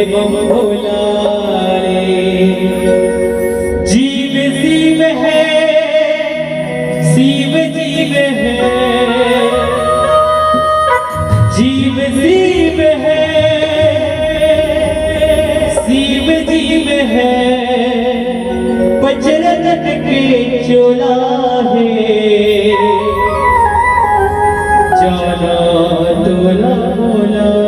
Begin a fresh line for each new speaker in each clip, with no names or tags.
बम भोला रे। जीव शिव है, शिव जीव है, जीव शिव है, शिव जीव है, वज्रदत्त के चोला है, जाना तोला भोला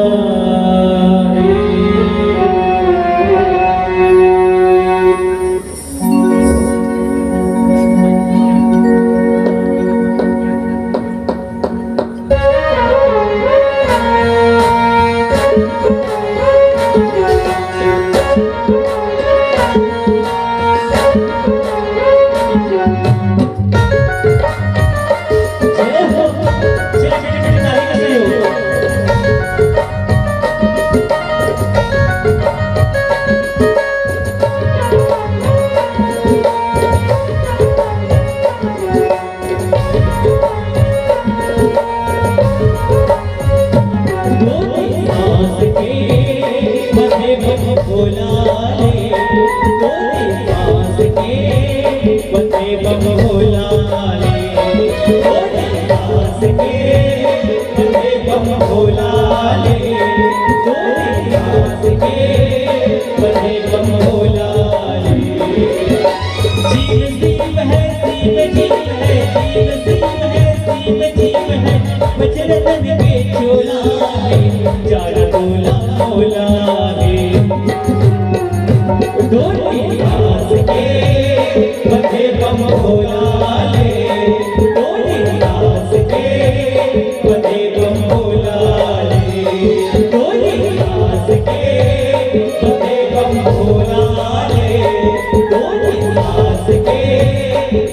भोला रे, तोरे पास के बंदे बम भोला रे, तोरे पास के बंदे बम भोला रे, तोरे पास के बंदे बम भोला रे। जीव शिव है, शिव जीव है, जीव शिव है, शिव जीव है, वज्रदत्त के चोला है, जाना तोला भोला रे। तोरे पास के बंदे बम भोला रे, तोरे पास के बंदे बम भोला रे, तोरे पास के बंदे बम भोला रे, तोरे पास के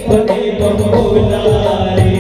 बंदे बम भोला रे।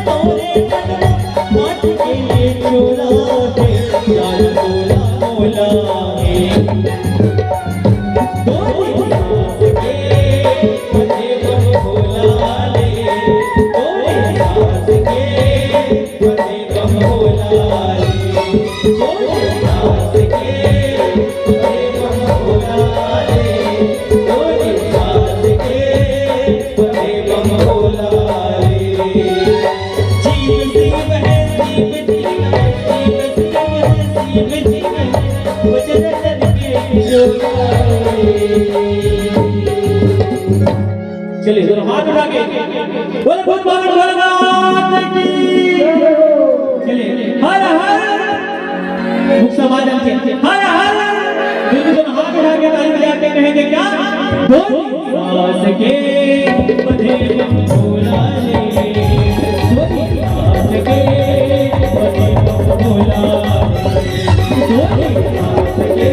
Oh
बोल भोलेनाथ की। चलिए हर हर मुख समाधान के हर हर बिल्कुल हाथ उठा के ताली बजाते कहेंगे क्या बोल सास के बधे बम भोला ले बोल सास के बधे बम भोला ले बोल सास के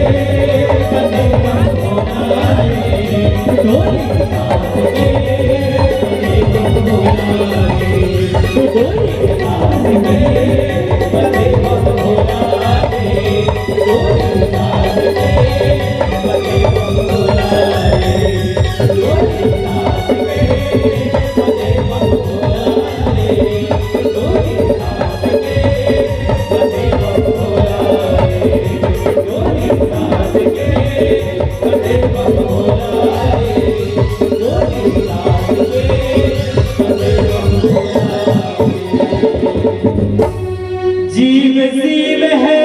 बधे बम भोला ले बोल सास के बधे बम भोला ले बोल सास के बधे बम भोला ले बोल सास के बधे बम भोला ले बोल सास के बधे बम भोला ले बोल सास के बधे बम भोला ले बोल सास के बधे बम भोला ले बोल सास के बधे बम भोला जीव जीव है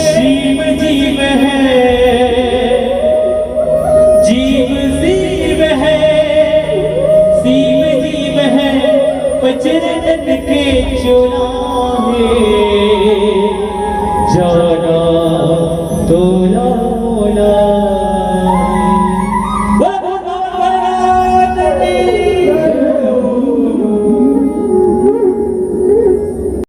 शिव जीव है जीव जीव है शिव जीव है पचरन के चुराहे